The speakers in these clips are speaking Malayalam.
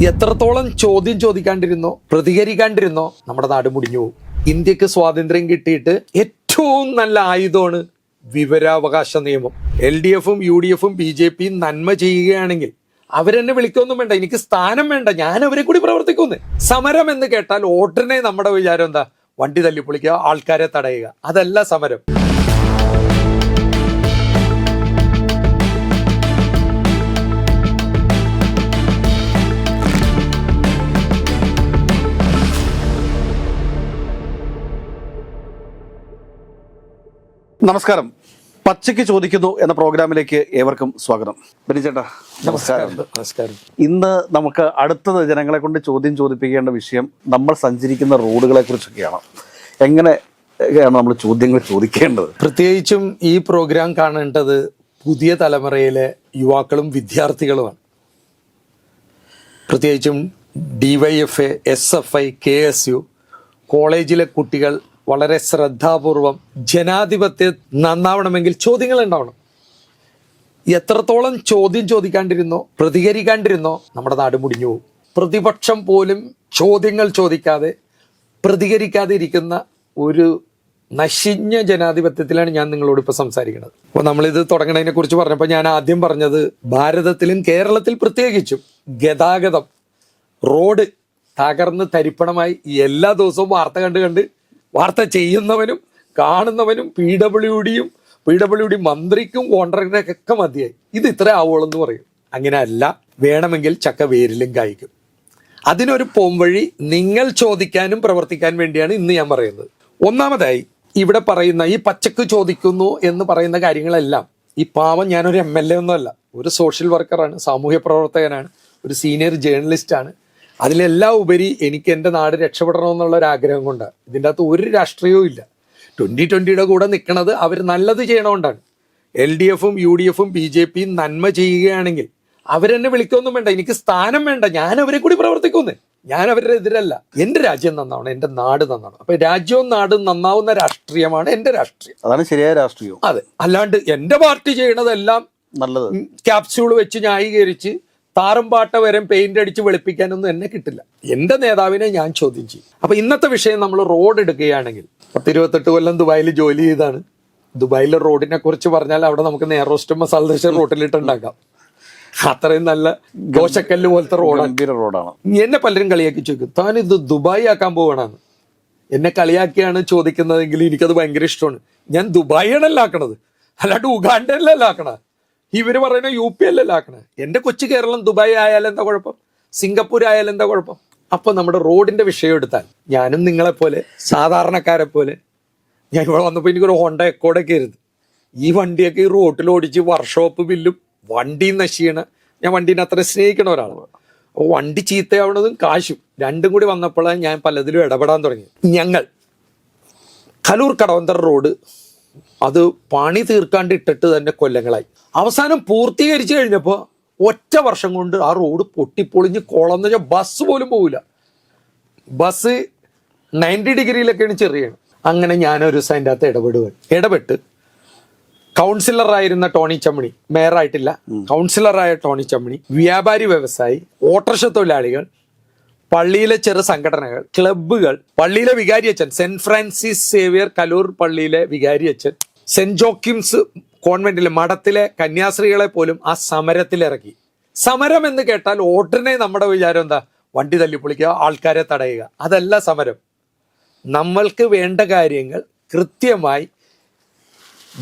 എത്രത്തോളം ചോദ്യം ചോദിക്കാണ്ടിരുന്നോ, പ്രതികരിക്കാണ്ടിരുന്നോ, നമ്മുടെ നാട് മുടിഞ്ഞു പോകും. ഇന്ത്യക്ക് സ്വാതന്ത്ര്യം കിട്ടിയിട്ട് ഏറ്റവും നല്ല ആയുധമാണ് വിവരാവകാശ നിയമം. LDFും UDFും BJPയും നന്മ ചെയ്യുകയാണെങ്കിൽ അവരെന്നെ വിളിക്കൊന്നും വേണ്ട, എനിക്ക് സ്ഥാനം വേണ്ട, ഞാൻ അവരെ കൂടി പ്രവർത്തിക്കുന്നു. സമരം എന്ന് കേട്ടാൽ ഓട്ടനെ നമ്മുടെ വിചാരം എന്താ? വണ്ടി തല്ലിപ്പൊളിക്കുക, ആൾക്കാരെ തടയുക. അതല്ല സമരം. നമസ്കാരം. പച്ചയ്ക്ക് ചോദിക്കുന്നു എന്ന പ്രോഗ്രാമിലേക്ക് ഏവർക്കും സ്വാഗതം. ബെന്നിച്ചേട്ടാ നമസ്കാരം. നമസ്കാരം. ഇന്ന് നമുക്ക് അടുത്തത് ജനങ്ങളെ കൊണ്ട് ചോദ്യം ചോദിപ്പിക്കേണ്ട വിഷയം നമ്മൾ സഞ്ചരിക്കുന്ന റോഡുകളെ കുറിച്ചൊക്കെയാണ്. എങ്ങനെയാണ് നമ്മൾ ചോദ്യങ്ങൾ ചോദിക്കേണ്ടത്? പ്രത്യേകിച്ചും ഈ പ്രോഗ്രാം കാണേണ്ടത് പുതിയ തലമുറയിലെ യുവാക്കളും വിദ്യാർത്ഥികളുമാണ്. പ്രത്യേകിച്ചും DYFA, SFI, KSU കോളേജിലെ കുട്ടികൾ വളരെ ശ്രദ്ധാപൂർവം ജനാധിപത്യം നന്നാവണമെങ്കിൽ ചോദ്യങ്ങൾ ഉണ്ടാവണം. എത്രത്തോളം ചോദ്യം ചോദിക്കാണ്ടിരുന്നോ, പ്രതികരിക്കാണ്ടിരുന്നോ, നമ്മുടെ നാട് മുടിഞ്ഞു പോകും. പ്രതിപക്ഷം പോലും ചോദ്യങ്ങൾ ചോദിക്കാതെ പ്രതികരിക്കാതെ ഇരിക്കുന്ന ഒരു നശിഞ്ഞ ജനാധിപത്യത്തിലാണ് ഞാൻ നിങ്ങളോട് ഇപ്പോൾ സംസാരിക്കുന്നത്. അപ്പോൾ നമ്മളിത് തുടങ്ങുന്നതിനെ കുറിച്ച് പറഞ്ഞപ്പോൾ ഞാൻ ആദ്യം പറഞ്ഞത് ഭാരതത്തിലും കേരളത്തിൽ പ്രത്യേകിച്ചും ഗതാഗതം, റോഡ് തകർന്ന് തരിപ്പണമായി എല്ലാ ദിവസവും വാർത്ത കണ്ട് വാർത്ത ചെയ്യുന്നവനും കാണുന്നവനും PWD മന്ത്രിക്കും കോൺട്രാക്ടറൊക്കെ മതിയായി. ഇത് ഇത്ര ആവുള്ളൂ പറയും. അങ്ങനെയല്ല, വേണമെങ്കിൽ ചക്ക വേരിലും കായ്ക്കും. അതിനൊരു പോംവഴി നിങ്ങൾ ചോദിക്കാനും പ്രവർത്തിക്കാൻ വേണ്ടിയാണ് ഇന്ന് ഞാൻ പറയുന്നത്. ഒന്നാമതായി ഇവിടെ പറയുന്ന ഈ പച്ചക്ക് ചോദിക്കുന്നു എന്ന് പറയുന്ന കാര്യങ്ങളെല്ലാം, ഈ പാവം ഞാനൊരു MLA ഒന്നുമല്ല, ഒരു സോഷ്യൽ വർക്കറാണ്, സാമൂഹ്യ പ്രവർത്തകനാണ്, ഒരു സീനിയർ ജേർണലിസ്റ്റാണ്. അതിലെല്ലാം ഉപരി എനിക്ക് എൻ്റെ നാട് രക്ഷപ്പെടണമെന്നുള്ള ഒരു ആഗ്രഹം കൊണ്ടാണ്. ഇതിൻ്റെ അകത്ത് ഒരു രാഷ്ട്രീയവും ഇല്ല. 2020 കൂടെ നിൽക്കുന്നത് അവർ നല്ലത് ചെയ്യണോണ്ടാണ്. LDFും UDFും BJPയും നന്മ ചെയ്യുകയാണെങ്കിൽ അവരെന്നെ വിളിക്കൊന്നും വേണ്ട, എനിക്ക് സ്ഥാനം വേണ്ട, ഞാൻ അവരെ കൂടി പ്രവർത്തിക്കുന്നു. ഞാൻ അവരുടെ എതിരല്ല. എൻ്റെ രാജ്യം നന്നാവണം, എൻ്റെ നാട് നന്നാവണം. അപ്പൊ രാജ്യവും നാടും നന്നാവുന്ന രാഷ്ട്രീയമാണ് എൻ്റെ രാഷ്ട്രീയം. അതാണ് ശരിയായ രാഷ്ട്രീയം. അതെ, അല്ലാണ്ട് എൻ്റെ പാർട്ടി ചെയ്യണതെല്ലാം നല്ലത് ക്യാപ്സ്യൂൾ വെച്ച് ന്യായീകരിച്ച് താറും പാട്ട വരെ പെയിന്റ് അടിച്ച് വെളുപ്പിക്കാനൊന്നും എന്നെ കിട്ടില്ല. എന്റെ നേതാവിനെ ഞാൻ ചോദ്യം ചെയ്യും. അപ്പൊ ഇന്നത്തെ വിഷയം നമ്മൾ റോഡ് എടുക്കുകയാണെങ്കിൽ 28 കൊല്ലം ദുബായിൽ ജോലി ചെയ്താണ്. ദുബായിലെ റോഡിനെ കുറിച്ച് പറഞ്ഞാൽ അവിടെ നമുക്ക് നെയ്റോസ്റ്റും മസാല ദോശ റോട്ടിലിട്ടുണ്ടാക്കാം. അത്രയും നല്ല ദോശക്കല്ല് പോലത്തെ റോഡാണ്. എന്നെ പലരും കളിയാക്കി ചോദിക്കും, താൻ ഇത് ദുബായ് ആക്കാൻ പോവണമെന്ന്. എന്നെ കളിയാക്കിയാണ് ചോദിക്കുന്നതെങ്കിൽ എനിക്കത് ഭയങ്കര ഇഷ്ടമാണ്. ഞാൻ ദുബായിയാണല്ല ആക്കണത്, അല്ലാണ്ട് ഉഗാണ്ടല്ല ആക്കണത്. ഇവര് പറയുന്ന UP അല്ലല്ലോ ആക്കണേ. എൻ്റെ കൊച്ചു കേരളം ദുബായ് ആയാലും എന്താ കുഴപ്പം, സിംഗപ്പൂർ ആയാലും എന്താ കുഴപ്പം? അപ്പൊ നമ്മുടെ റോഡിന്റെ വിഷയം എടുത്താൽ, ഞാനും നിങ്ങളെപ്പോലെ സാധാരണക്കാരെ പോലെ, ഞാൻ ഇവിടെ വന്നപ്പോൾ എനിക്കൊരു ഹോണ്ട എക്കോഡൊക്കെ ആയിരുന്നു. ഈ വണ്ടിയൊക്കെ ഈ റോട്ടിൽ ഓടിച്ച് വർക്ക്ഷോപ്പ് ബില്ലും വണ്ടി നശിക്കണ, ഞാൻ വണ്ടീനെ അത്ര സ്നേഹിക്കണ ഒരാളാണ്. അപ്പോൾ വണ്ടി ചീത്തയാവണതും കാശും രണ്ടും കൂടി വന്നപ്പോഴാണ് ഞാൻ പലതിലും ഇടപെടാൻ തുടങ്ങി. ഞങ്ങൾ കലൂർ കടവന്തർ റോഡ് അത് പണി തീർക്കാണ്ട് ഇട്ടിട്ട് തന്നെ കൊല്ലങ്ങളായി. അവസാനം പൂർത്തീകരിച്ചു കഴിഞ്ഞപ്പോൾ ഒറ്റ വർഷം കൊണ്ട് ആ റോഡ് പൊട്ടിപ്പൊളിഞ്ഞ് കുളന്ന് വെച്ചാൽ ബസ് പോലും പോകില്ല. ബസ് 90 ഡിഗ്രിയിലൊക്കെയാണ് ചെറിയാണ്. അങ്ങനെ ഞാനൊരു ദിവസം അതിൻ്റെ അകത്ത് ഇടപെട്ട് കൗൺസിലറായിരുന്ന ടോണി ചമ്മണി, മേയറായിട്ടില്ല, കൗൺസിലറായ ടോണി ചമ്മണി, വ്യാപാരി വ്യവസായി, ഓട്ടോറിക്ഷ തൊഴിലാളികൾ, പള്ളിയിലെ ചെറു സംഘടനകൾ, ക്ലബ്ബുകൾ, പള്ളിയിലെ വികാരിയച്ഛൻ, സെന്റ് ഫ്രാൻസിസ് സേവിയർ കലൂർ പള്ളിയിലെ വികാരിയച്ഛൻ, സെന്റ് ജോക്കിംസ് കോൺവെന്റിലെ മഠത്തിലെ കന്യാസ്ത്രീകളെ പോലും ആ സമരത്തിലിറക്കി. സമരം എന്ന് കേട്ടാൽ ഓട്ടനെ നമ്മുടെ വിചാരം എന്താ? വണ്ടി തല്ലിപ്പൊളിക്കുക, ആൾക്കാരെ തടയുക. അതല്ല സമരം. നമ്മൾക്ക് വേണ്ട കാര്യങ്ങൾ കൃത്യമായി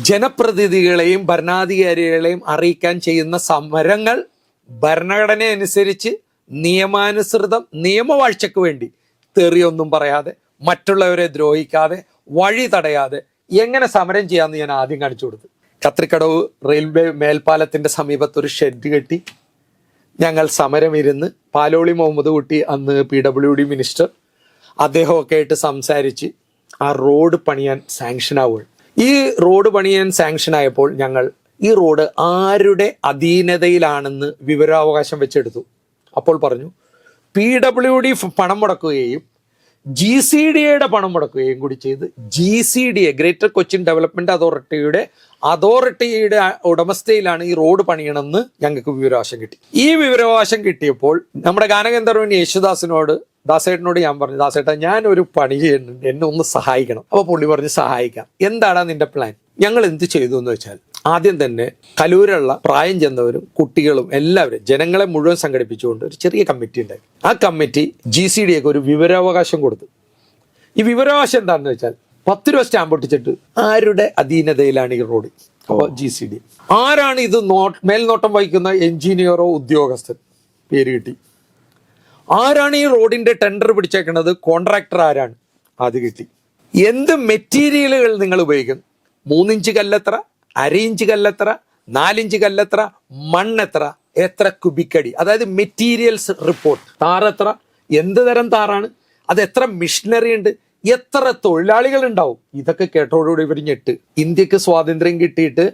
ജനപ്രതിനിധികളെയും ഭരണാധികാരികളെയും അറിയിക്കാൻ ചെയ്യുന്ന സമരങ്ങൾ ഭരണഘടന അനുസരിച്ച് നിയമാനുസൃതം നിയമവാഴ്ചയ്ക്ക് വേണ്ടി തെറിയൊന്നും പറയാതെ, മറ്റുള്ളവരെ ദ്രോഹിക്കാതെ, വഴി തടയാതെ എങ്ങനെ സമരം ചെയ്യാമെന്ന് ഞാൻ ആദ്യം കാണിച്ചു കൊടുത്തു. കത്രിക്കടവ് റെയിൽവേ മേൽപ്പാലത്തിന്റെ സമീപത്ത് ഒരു ഷെഡ് കെട്ടി ഞങ്ങൾ സമരം ഇരുന്ന്, പാലോളി മുഹമ്മദ് കുട്ടി അന്ന് PWD മിനിസ്റ്റർ, അദ്ദേഹമൊക്കെ ആയിട്ട് സംസാരിച്ച് ആ റോഡ് പണിയാൻ സാങ്ഷൻ ആവുകയാണ്. ഈ റോഡ് പണിയാൻ സാങ്ഷൻ ആയപ്പോൾ ഞങ്ങൾ ഈ റോഡ് ആരുടെ അധീനതയിലാണെന്ന് വിവരാവകാശം വെച്ചെടുത്തു. അപ്പോൾ പറഞ്ഞു PWD പണം മുടക്കുകയും GCDA പണം മുടക്കുകയും കൂടി ചെയ്ത് GCDA ഗ്രേറ്റർ കൊച്ചിൻ ഡെവലപ്മെന്റ് അതോറിറ്റിയുടെ ഉടമസ്ഥയിലാണ് ഈ റോഡ് പണിയണമെന്ന് ഞങ്ങൾക്ക് വിവരാവകാശം കിട്ടി. ഈ വിവരാവകാശം കിട്ടിയപ്പോൾ നമ്മുടെ ഗാനഗന്ധർവൻ യേശുദാസിനോട്, ദാസേട്ടനോട് ഞാൻ പറഞ്ഞു, ദാസേട്ട ഞാൻ ഒരു പണി ചെയ്യുന്നുണ്ട്, എന്നെ ഒന്ന് സഹായിക്കണം. അപ്പൊ പുള്ളി പറഞ്ഞ് സഹായിക്കാം. എന്താടാ നിന്റെ പ്ലാൻ? ഞങ്ങൾ എന്ത് ചെയ്തു എന്ന് വെച്ചാൽ, ആദ്യം തന്നെ കലൂരുള്ള പ്രായം ചെന്നവരും കുട്ടികളും എല്ലാവരും ജനങ്ങളെ മുഴുവൻ സംഘടിപ്പിച്ചുകൊണ്ട് ഒരു ചെറിയ കമ്മിറ്റി ഉണ്ടായി. ആ കമ്മിറ്റി GCDAക്ക് ഒരു വിവരാവകാശം കൊടുത്തു. ഈ വിവരാവകാശം എന്താണെന്ന് വെച്ചാൽ 10 രൂപ സ്റ്റാമ്പ് ഒട്ടിച്ചിട്ട് ആരുടെ അധീനതയിലാണ് ഈ റോഡ്? അപ്പോൾ GCDA. ആരാണ് ഇത് മേൽനോട്ടം വഹിക്കുന്ന എഞ്ചിനീയറോ ഉദ്യോഗസ്ഥൻ? പേര് കിട്ടി. ആരാണ് ഈ റോഡിന്റെ ടെൻഡർ പിടിച്ചേക്കുന്നത്? കോൺട്രാക്ടർ ആരാണ്? അത് കിട്ടി. എന്ത് മെറ്റീരിയലുകൾ നിങ്ങൾ ഉപയോഗിക്കുന്നു? 3 ഇഞ്ച് കല്ലെത്ര, 1/2 ഇഞ്ച് കല്ലെത്ര, 4 ഇഞ്ച് കല്ലെത്ര, മണ്ണെത്ര, എത്ര കുബിക്കടി, അതായത് മെറ്റീരിയൽസ് റിപ്പോർട്ട്. താറെത്ര, എന്ത് തരം താറാണ്, അത് എത്ര മിഷനറി ഉണ്ട്, എത്ര തൊഴിലാളികൾ ഉണ്ടാവും. ഇതൊക്കെ കേട്ടോടുകൂടി ഇവർ ഞെട്ട്. ഇന്ത്യക്ക് സ്വാതന്ത്ര്യം കിട്ടിയിട്ട്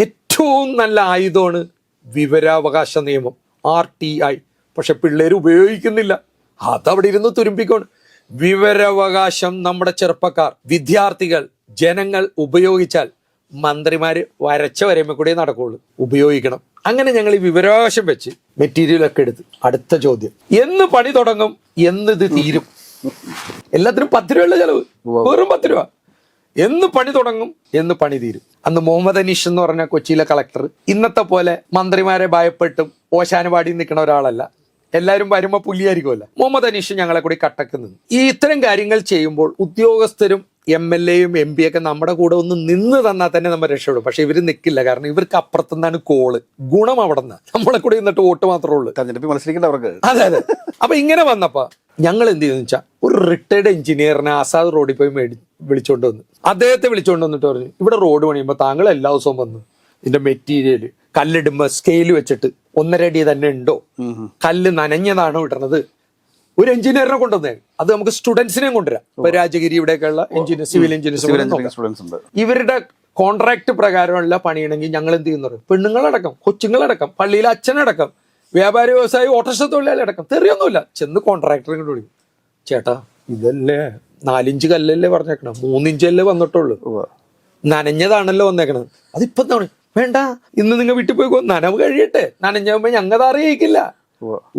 ഏറ്റവും നല്ല ആയുധമാണ് വിവരാവകാശ നിയമം, RTI. പക്ഷെ പിള്ളേർ ഉപയോഗിക്കുന്നില്ല. അതവിടെ ഇരുന്ന് തുരുമ്പിക്കോണ്. വിവരാവകാശം നമ്മുടെ ചെറുപ്പക്കാർ, വിദ്യാർത്ഥികൾ, ജനങ്ങൾ ഉപയോഗിച്ചാൽ മന്ത്രിമാര് വരച്ച വരയുമ്പോൾ കൂടെ നടക്കുള്ളൂ. ഉപയോഗിക്കണം. അങ്ങനെ ഞങ്ങൾ ഈ വിവരാവകാശം വെച്ച് മെറ്റീരിയലൊക്കെ എടുത്ത്, അടുത്ത ചോദ്യം, എന്ന് പണി തുടങ്ങും, എന്ന് ഇത് തീരും? എല്ലാത്തിനും 10 രൂപയുള്ള ചെലവ്, വെറും 10 രൂപ. എന്ന് പണി തുടങ്ങും, എന്ന് പണി തീരും. അന്ന് മുഹമ്മദ് അനീഷ് എന്ന് പറഞ്ഞ കൊച്ചിയിലെ കളക്ടർ ഇന്നത്തെ പോലെ മന്ത്രിമാരെ ഭയപ്പെട്ടും ഓശാനുപാടി നിൽക്കുന്ന ഒരാളല്ല. എല്ലാവരും വരുമ്പോൾ പുലിയായിരിക്കുമല്ല. മുഹമ്മദ് അനീഷ് ഞങ്ങളെ കൂടി കട്ടക്ക് നിന്നു. ഈ ഇത്തരം കാര്യങ്ങൾ ചെയ്യുമ്പോൾ ഉദ്യോഗസ്ഥരും MLAയും MP ഒക്കെ നമ്മുടെ കൂടെ ഒന്ന് നിന്ന് തന്നാൽ തന്നെ നമ്മൾ രക്ഷപ്പെടും. പക്ഷെ ഇവർ നിൽക്കില്ല. കാരണം ഇവർക്ക് അപ്പുറത്തുനിന്നാണ് കോള്. ഗുണം അവിടെ നിന്ന് നമ്മളെ കൂടെ നിന്നിട്ട് വോട്ട് മാത്രമേ ഉള്ളൂ. തെരഞ്ഞെടുപ്പിൽ മത്സരിക്കേണ്ടവർക്ക്. അതെ അതെ. അപ്പൊ ഇങ്ങനെ വന്നപ്പോ ഞങ്ങൾ എന്ത് ചെയ്തെന്ന് വെച്ചാൽ, ഒരു റിട്ടയർഡ് എഞ്ചിനീയറിനെ ആസാദ് റോഡിൽ പോയി വിളിച്ചോണ്ട് വന്നു. അദ്ദേഹത്തെ വിളിച്ചോണ്ട് വന്നിട്ട് പറഞ്ഞു, ഇവിടെ റോഡ് പണിയുമ്പോൾ താങ്കൾ എല്ലാ ദിവസവും വന്നു ഇതിന്റെ മെറ്റീരിയൽ കല്ലിടുമ്പോ സ്കെയിൽ വെച്ചിട്ട് 1.5 അടി തന്നെ ഉണ്ടോ, കല്ല് നനഞ്ഞതാണോ ഇടണത്? ഒരു എഞ്ചിനീയറിനെ കൊണ്ടുവന്നേ. അത് നമുക്ക് സ്റ്റുഡൻസിനെയും കൊണ്ടുവരാം. ഇപ്പൊ രാജഗിരി ഇവിടെയൊക്കെയുള്ള എഞ്ചിനീയർ, സിവിൽ എഞ്ചിനീയേഴ്സ് ഇവരുടെ കോൺട്രാക്ട് പ്രകാരമുള്ള പണിയണമെങ്കിൽ ഞങ്ങൾ എന്ത് ചെയ്യുന്നത്? പെണ്ണുങ്ങളടക്കം, കൊച്ചുങ്ങളടക്കം, പള്ളിയിലെ അച്ഛനടക്കം, വ്യാപാരി വ്യവസായി, ഓട്ടോറിക്ഷ തൊഴിലാളി അടക്കം, തെറിയൊന്നുമില്ല. ചെന്ന് കോൺട്രാക്ടറെ കൊണ്ട് വിളിക്കും, ചേട്ടാ ഇതല്ലേ 4 ഇഞ്ച് കല്ലല്ലേ പറഞ്ഞേക്കണം, 3 ഇഞ്ചല്ലേ വന്നിട്ടുള്ളൂ, നനഞ്ഞതാണല്ലോ വന്നേക്കണത്. അതിപ്പോ എന്താ പറയുക? വേണ്ട, ഇന്ന് നിങ്ങൾ വീട്ടിൽ പോയി നനവ് കഴിയട്ടെ, നനഞ്ഞാകുമ്പോ ഞങ്ങൾ അറിയിക്കില്ല.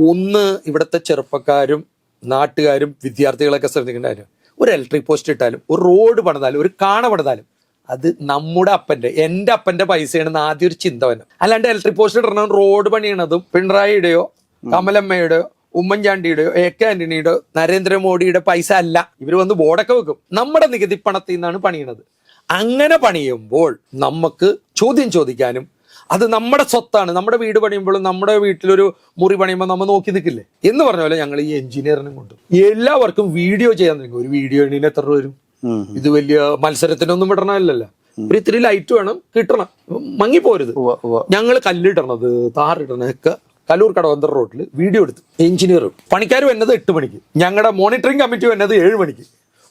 ഒന്ന്, ഇവിടുത്തെ ചെറുപ്പക്കാരും നാട്ടുകാരും വിദ്യാർത്ഥികളൊക്കെ ശ്രദ്ധിക്കേണ്ട കാര്യം, ഒരു ഇലക്ട്രിക് പോസ്റ്റ് ഇട്ടാലും, ഒരു റോഡ് പണിതാലും, ഒരു കാണ പണിതാലും അത് നമ്മുടെ അപ്പന്റെ, എന്റെ അപ്പന്റെ പൈസയാണെന്ന് ആദ്യം ഒരു ചിന്ത വരണം. അല്ലാണ്ട് ഇലക്ട്രിക് പോസ്റ്റ് ഇടണം, റോഡ് പണിയണതും പിണറായിയുടെയോ കമലമ്മയുടെയോ ഉമ്മൻചാണ്ടിയുടെയോ AK ആന്റണിയുടെയോ നരേന്ദ്രമോദിയുടെ പൈസ അല്ല. ഇവർ വന്ന് ബോർഡൊക്കെ വെക്കും. നമ്മുടെ നികുതി പണത്തിൽ നിന്നാണ് പണിയണത്. അങ്ങനെ പണിയുമ്പോൾ നമുക്ക് ചോദ്യം ചോദിക്കാനും, അത് നമ്മുടെ സ്വത്താണ്. നമ്മുടെ വീട് പണിയുമ്പോഴും നമ്മുടെ വീട്ടിലൊരു മുറി പണിയുമ്പോൾ നമ്മൾ നോക്കി നിൽക്കില്ലേ എന്ന് പറഞ്ഞ പോലെ ഞങ്ങൾ ഈ എഞ്ചിനീയറിനും കൊണ്ട് എല്ലാവർക്കും വീഡിയോ ചെയ്യാൻ തുടങ്ങി. ഒരു വീഡിയോ എണ്ണീന് എത്ര രൂപ വരും? ഇത് വലിയ മത്സരത്തിനൊന്നും വിടണമല്ലല്ലോ. ഒരു ഇത്തിരി ലൈറ്റ് വേണം, കിട്ടണം, മങ്ങിപ്പോരുത്. ഞങ്ങൾ കല്ലിടണത്, താറിടണൊക്കെ കലൂർ കടവന്തർ റോഡിൽ വീഡിയോ എടുത്ത് എഞ്ചിനീയർ, പണിക്കാർ വന്നത് 8 മണിക്ക്, ഞങ്ങളുടെ മോണിറ്ററിംഗ് കമ്മിറ്റി വന്നത് 7 മണിക്ക്,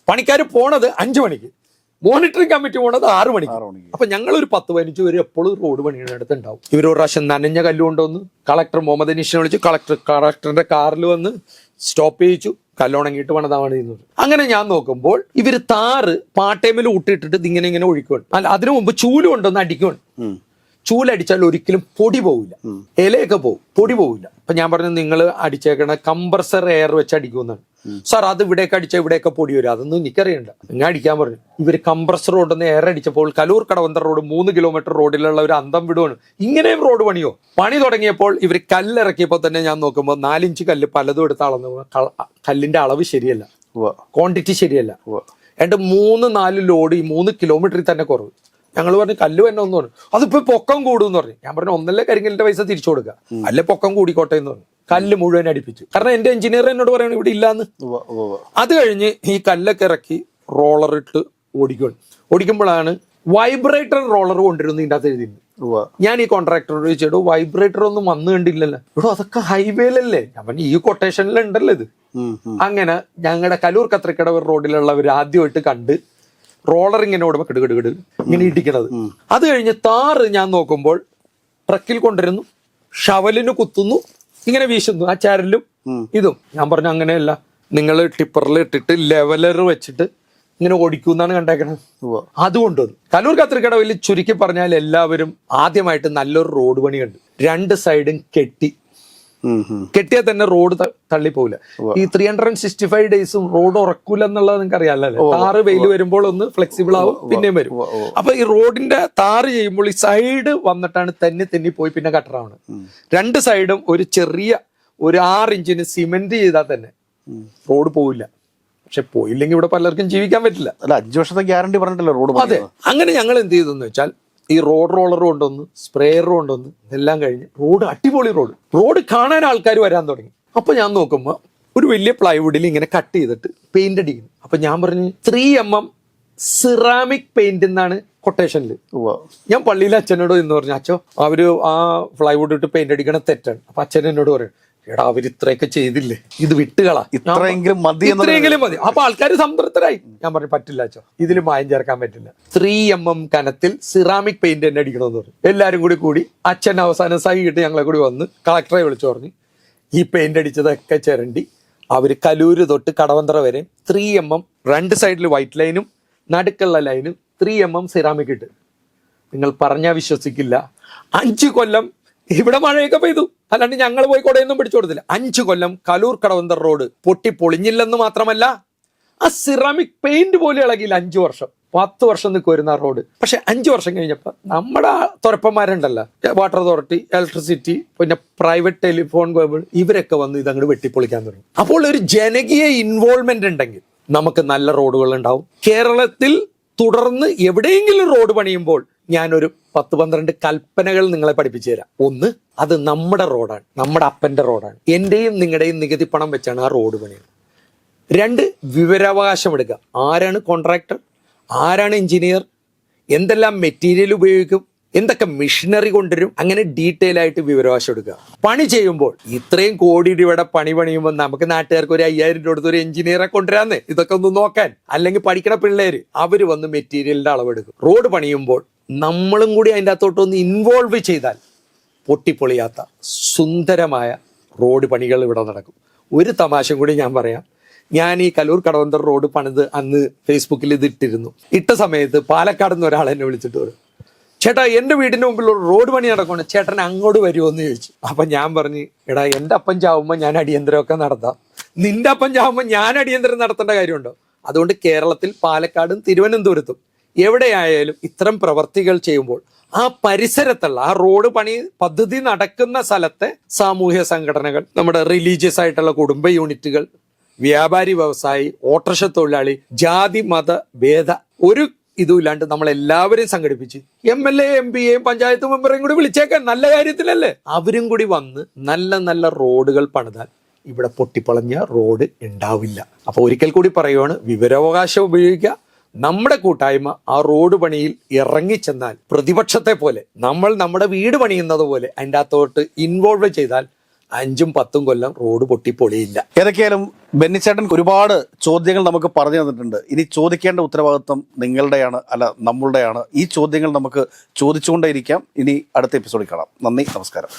പണിക്കാർ പോണത് 5 മണിക്ക്, മോണിറ്ററിംഗ് കമ്മിറ്റി പോണത് 6 മണിക്ക്. അപ്പൊ ഞങ്ങളൊരു 10-15 പേര് എപ്പോഴും റോഡ് പണിയുടെ അടുത്ത് ഉണ്ടാവും. ഇവർ ഒരു പ്രാവശ്യം നനഞ്ഞ കല്ലുകൊണ്ടുവന്ന് കളക്ടർ മുഹമ്മദ് അനീഷിനെ വിളിച്ചു. കളക്ടറിന്റെ കാറിൽ വന്ന് സ്റ്റോപ്പ് ചെയ്യിച്ചു. കല്ലുണങ്ങിയിട്ട് പണിതാണ് ചെയ്യുന്നത്. അങ്ങനെ ഞാൻ നോക്കുമ്പോൾ ഇവര് താറ് പാട്ടേമിൽ ഊട്ടിയിട്ടിട്ട് ഇങ്ങനെ ഒഴിക്കുകയാണ്. അല്ല, അതിനു മുമ്പ് ചൂല് കൊണ്ടൊന്ന് അടിക്കുകയാണ്. ചൂലടിച്ചാൽ ഒരിക്കലും പൊടി പോവില്ല, ഇലയൊക്കെ പോവും, പൊടി പോവില്ല. അപ്പൊ ഞാൻ പറഞ്ഞു, നിങ്ങൾ അടിച്ചേക്കണ കംപ്രസർ എയർ വെച്ച് അടിക്കുമെന്നാണ്. സാർ അത് ഇവിടേക്ക് അടിച്ചാൽ ഇവിടെയൊക്കെ പൊടി വരും. അതൊന്നും എനിക്കറിയണ്ട, നിങ്ങൾ അടിക്കാൻ പറഞ്ഞു. ഇവര് കംപ്രസർ കൊണ്ടൊന്ന് എയർ അടിച്ചപ്പോൾ കലൂർ കടവന്തർ റോഡ് 3 കിലോമീറ്റർ റോഡിലുള്ള ഒരു അന്തം വിടുവാണ്. ഇങ്ങനെയും റോഡ് പണിയോ? പണി തുടങ്ങിയപ്പോൾ ഇവർ കല്ലിറക്കിയപ്പോൾ തന്നെ ഞാൻ നോക്കുമ്പോൾ 4 ഇഞ്ച് കല്ല് പലതും എടുത്ത് അളന്ന്, കല്ലിന്റെ അളവ് ശരിയല്ല, ക്വാണ്ടിറ്റി ശരിയല്ല. എന്നിട്ട് 3-4 ലോഡ് ഈ 3 കിലോമീറ്ററിൽ തന്നെ കുറവ്. ഞങ്ങൾ പറഞ്ഞു, കല്ല് തന്നെ ഒന്ന് പറഞ്ഞു. അതിപ്പോ പൊക്കം കൂടുമെന്ന് പറഞ്ഞു. ഞാൻ പറഞ്ഞു, ഒന്നല്ലേ കരിങ്കലിന്റെ പൈസ തിരിച്ചു കൊടുക്കുക, അല്ലെ പൊക്കം കൂടിക്കോട്ടെ എന്ന് പറഞ്ഞു. കല്ല് മുഴുവൻ അടിപ്പിച്ചു. കാരണം എന്റെ എഞ്ചിനീയർ എന്നോട് പറയണം ഇവിടെ ഇല്ലാന്ന്. അത് കഴിഞ്ഞ് ഈ കല്ലൊക്കെ ഇറക്കി റോളർ ഇട്ട് ഓടിക്കുമ്പോഴാണ് വൈബ്രേറ്റർ റോളർ കൊണ്ടിരുന്നു ഇതിൻ്റെ അകത്ത് എഴുതിയിരുന്നു. ഞാൻ ഈ കോൺട്രാക്ടറോട് ചോദിച്ചോ, വൈബ്രേറ്റർ ഒന്നും വന്നു കണ്ടില്ലല്ലോ. ഇവിടെ അതൊക്കെ ഹൈവേയിലല്ലേ? ഞാൻ പറഞ്ഞു, ഈ കൊട്ടേഷനിൽ ഉണ്ടല്ലോ ഇത്. അങ്ങനെ ഞങ്ങളുടെ കലൂർ കത്രിക്കടവ് റോഡിലുള്ളവർ ആദ്യമായിട്ട് കണ്ട് റോളർ ഇങ്ങനെ ഓടുമ്പോൾ കിടുകിടുകിട് ഇങ്ങനെ ഇടിക്കണത്. അത് കഴിഞ്ഞ് താറ് ഞാൻ നോക്കുമ്പോൾ ട്രക്കിൽ കൊണ്ടുവരുന്നു, ഷവലിന് കുത്തുന്നു, ഇങ്ങനെ വീശുന്നു, ആ ചരലും ഇതും. ഞാൻ പറഞ്ഞു, അങ്ങനെയല്ല, നിങ്ങൾ ടിപ്പറിൽ ഇട്ടിട്ട് ലെവലർ വെച്ചിട്ട് ഇങ്ങനെ ഓടിക്കുന്നാണ് കണ്ടേക്കണത്. അതുകൊണ്ടൊന്നും കലൂർ കത്രിക്കടവിൽ ചുരുക്കി പറഞ്ഞാൽ എല്ലാവരും ആദ്യമായിട്ട് നല്ലൊരു റോഡ് പണി കണ്ടു. രണ്ട് സൈഡും കെട്ടിയാൽ തന്നെ റോഡ് തള്ളിപ്പോവില്ല. ഈ 365 ഡേയ്സും റോഡ് ഉറക്കൂല എന്നുള്ളത് നിങ്ങൾക്ക് അറിയാമല്ലോ. താറ് വെയിൽ വരുമ്പോൾ ഒന്ന് ഫ്ലെക്സിബിൾ ആവും, പിന്നെയും വരും. അപ്പൊ ഈ റോഡിന്റെ താറ് ചെയ്യുമ്പോൾ ഈ സൈഡ് വന്നിട്ടാണ് തെന്നി പോയി പിന്നെ കട്ടറാണ്. രണ്ട് സൈഡും ഒരു 6 ഇഞ്ചിന് സിമെന്റ് ചെയ്താൽ തന്നെ റോഡ് പോവില്ല. പക്ഷെ പോയില്ലെങ്കിൽ ഇവിടെ പലർക്കും ജീവിക്കാൻ പറ്റില്ല. അല്ല, 5 വർഷത്തെ ഗ്യാരണ്ടി പറഞ്ഞിട്ടല്ലോ റോഡ്. അതെ, അങ്ങനെ ഞങ്ങൾ എന്ത് ചെയ്തെന്ന് വെച്ചാൽ ഈ റോഡ് റോളർ കൊണ്ടുവന്ന് സ്പ്രേയർ കൊണ്ടുവന്ന് ഇതെല്ലാം കഴിഞ്ഞ് റോഡ് അടിപൊളി റോഡ് കാണാൻ ആൾക്കാർ വരാൻ തുടങ്ങി. അപ്പൊ ഞാൻ നോക്കുമ്പോൾ ഒരു വലിയ പ്ലൈവുഡിൽ ഇങ്ങനെ കട്ട് ചെയ്തിട്ട് പെയിന്റ് അടിക്കുന്നു. അപ്പൊ ഞാൻ പറഞ്ഞു 3mm സിറാമിക് പെയിന്റ് എന്നാണ് കൊട്ടേഷനിൽ. ഞാൻ പള്ളിയിൽ അച്ഛനോട് എന്ന് പറഞ്ഞു, അച്ഛോ അവര് ആ പ്ലൈവുഡ് ഇട്ട് പെയിന്റ് അടിക്കണ തെറ്റാണ്. അപ്പൊ അച്ഛൻ എന്നോട് പറയും, എടാ അവര് ഇത്രയൊക്കെ ചെയ്തില്ലേ, ഇത് വിട്ടുകളാ, ഇത്രയെങ്കിലും മതി. അപ്പൊ ആൾക്കാർ സംതൃപ്തരായി. ഞാൻ പറഞ്ഞു പറ്റില്ല അച്ഛോ, ഇതിൽ മായം ചേർക്കാൻ പറ്റില്ല. 3mm കനത്തിൽ സിറാമിക് പെയിന്റ് തന്നെ അടിക്കണമെന്ന് പറഞ്ഞു. എല്ലാരും കൂടി അച്ഛൻ അവസാനം സഹിയിട്ട് ഞങ്ങളെ കൂടി വന്ന് കളക്ടറെ വിളിച്ചു പറഞ്ഞു, ഈ പെയിന്റ് അടിച്ചതൊക്കെ ചിരണ്ടി അവര് കലൂര് തൊട്ട് കടവന്തറ വരെ 3mm, രണ്ട് സൈഡിൽ വൈറ്റ് ലൈനും നടുക്കുള്ള ലൈനും 3mm സിറാമിക് ഇട്ട്. നിങ്ങൾ പറഞ്ഞാൽ വിശ്വസിക്കില്ല, 5 കൊല്ലം ഇവിടെ മഴയൊക്കെ പെയ്തു, അല്ലാണ്ട് ഞങ്ങൾ പോയി കൊടയൊന്നും പിടിച്ചു കൊടുത്തില്ല. 5 കൊല്ലം കലൂർ കടവന്തർ റോഡ് പൊട്ടി പൊളിഞ്ഞില്ലെന്ന് മാത്രമല്ല ആ സിറാമിക് പെയിന്റ് പോലും ഇളകിയില്ല. 5 വർഷം 10 വർഷം നിൽക്കുമായിരുന്നു ആ റോഡ്. പക്ഷെ 5 വർഷം കഴിഞ്ഞപ്പോൾ നമ്മുടെ തുറപ്പന്മാരുണ്ടല്ലോ, വാട്ടർ അതോറിറ്റി, ഇലക്ട്രിസിറ്റി, പിന്നെ പ്രൈവറ്റ് ടെലിഫോൺ കേബിൾ, ഇവരൊക്കെ വന്ന് ഇതങ്ങോട്ട് വെട്ടിപ്പൊളിക്കാൻ തുടങ്ങി. അപ്പോൾ ഒരു ജനകീയ ഇൻവോൾവ്മെന്റ് ഉണ്ടെങ്കിൽ നമുക്ക് നല്ല റോഡുകൾ ഉണ്ടാവും. കേരളത്തിൽ തുടർന്ന് എവിടെയെങ്കിലും റോഡ് പണിയുമ്പോൾ ഞാനൊരു 10-12 കൽപ്പനകൾ നിങ്ങളെ പഠിപ്പിച്ചു തരാം. ഒന്ന്, അത് നമ്മുടെ റോഡാണ്, നമ്മുടെ അപ്പന്റെ റോഡാണ്. എന്റെയും നിങ്ങളുടെയും നികുതി പണം വെച്ചാണ് ആ റോഡ് പണിയുന്നത്. 2, വിവരാവകാശം എടുക്കുക. ആരാണ് കോൺട്രാക്ടർ, ആരാണ് എഞ്ചിനീയർ, എന്തെല്ലാം മെറ്റീരിയൽ ഉപയോഗിക്കും, എന്തൊക്കെ മെഷീനറി കൊണ്ടുവരും, അങ്ങനെ ഡീറ്റെയിൽ ആയിട്ട് വിവരാവകാശം എടുക്കുക. പണി ചെയ്യുമ്പോൾ ഇത്രയും കോടി രൂപയുടെ പണി പണിയുമ്പോൾ നമുക്ക് നാട്ടുകാർക്ക് ഒരു 5000 രൂപ കൊടുത്ത് ഒരു എഞ്ചിനീയറെ കൊണ്ടുവരാന്നേ ഇതൊക്കെ ഒന്ന് നോക്കാൻ. അല്ലെങ്കിൽ പഠിക്കണ പിള്ളേര് അവര് വന്ന് മെറ്റീരിയലിന്റെ അളവെടുക്കും. റോഡ് പണിയുമ്പോൾ നമ്മളും കൂടി അതിൻ്റെ അകത്തോട്ടൊന്ന് ഇൻവോൾവ് ചെയ്താൽ പൊട്ടിപ്പൊളിയാത്ത സുന്ദരമായ റോഡ് പണികൾ ഇവിടെ നടക്കും. ഒരു തമാശ കൂടി ഞാൻ പറയാം. ഞാൻ ഈ കലൂർ കടവന്തർ റോഡ് പണിത് അന്ന് ഫേസ്ബുക്കിൽ ഇത് ഇട്ടിരുന്നു. ഇട്ട സമയത്ത് പാലക്കാട് നിന്ന് ഒരാൾ എന്നെ വിളിച്ചിട്ട് വരും, ചേട്ടാ എൻ്റെ വീടിൻ്റെ മുമ്പിൽ ഒരു റോഡ് പണി നടക്കണം, ചേട്ടൻ അങ്ങോട്ട് വരുമോ എന്ന് ചോദിച്ചു. അപ്പം ഞാൻ പറഞ്ഞു, എടാ എൻ്റെ അപ്പൻ ചാവുമ്പോൾ ഞാൻ അടിയന്തരമൊക്കെ നടത്താം, നിന്റെ അപ്പൻ ചാവുമ്പോൾ ഞാൻ അടിയന്തരം നടത്തേണ്ട കാര്യമുണ്ടോ? അതുകൊണ്ട് കേരളത്തിൽ പാലക്കാടും തിരുവനന്തപുരത്തും എവിടെയായാലും ഇത്തരം പ്രവർത്തികൾ ചെയ്യുമ്പോൾ ആ പരിസരത്തുള്ള ആ റോഡ് പണി പദ്ധതി നടക്കുന്ന സ്ഥലത്തെ സാമൂഹ്യ സംഘടനകൾ, നമ്മുടെ റിലീജിയസ് ആയിട്ടുള്ള കുടുംബ യൂണിറ്റുകൾ, വ്യാപാരി വ്യവസായി, ഓട്ടോറിക്ഷ തൊഴിലാളി, ജാതി മത ഭേദ ഒരു ഇതുമില്ലാണ്ട് നമ്മളെല്ലാവരെയും സംഘടിപ്പിച്ച് MLA MP പഞ്ചായത്ത് മെമ്പറേയും കൂടി വിളിച്ചേക്കാൻ, നല്ല കാര്യത്തിലല്ലേ. അവരും കൂടി വന്ന് നല്ല നല്ല റോഡുകൾ പണിതാൽ ഇവിടെ പൊട്ടിപ്പൊളഞ്ഞ റോഡ് ഉണ്ടാവില്ല. അപ്പൊ ഒരിക്കൽ കൂടി പറയുവാണ്, വിവരാവകാശം ഉപയോഗിക്കുക. നമ്മുടെ കൂട്ടായ്മ ആ റോഡ് പണിയിൽ ഇറങ്ങിച്ചെന്നാൽ പ്രതിപക്ഷത്തെ പോലെ നമ്മൾ നമ്മുടെ വീട് പണിയുന്നത് പോലെ അതിൻ്റെ അകത്തോട്ട് ഇൻവോൾവ് ചെയ്താൽ 5-10 കൊല്ലം റോഡ് പൊട്ടിപ്പൊളിയില്ല. ഏതൊക്കെയാലും ബെന്നിച്ചേട്ടൻ ഒരുപാട് ചോദ്യങ്ങൾ നമുക്ക് പറഞ്ഞു തന്നിട്ടുണ്ട്. ഇനി ചോദിക്കേണ്ട ഉത്തരവാദിത്വം നിങ്ങളുടെയാണ്, അല്ല നമ്മളുടെയാണ്. ഈ ചോദ്യങ്ങൾ നമുക്ക് ചോദിച്ചുകൊണ്ടേയിരിക്കാം. ഇനി അടുത്ത എപ്പിസോഡിൽ കാണാം. നന്ദി, നമസ്കാരം.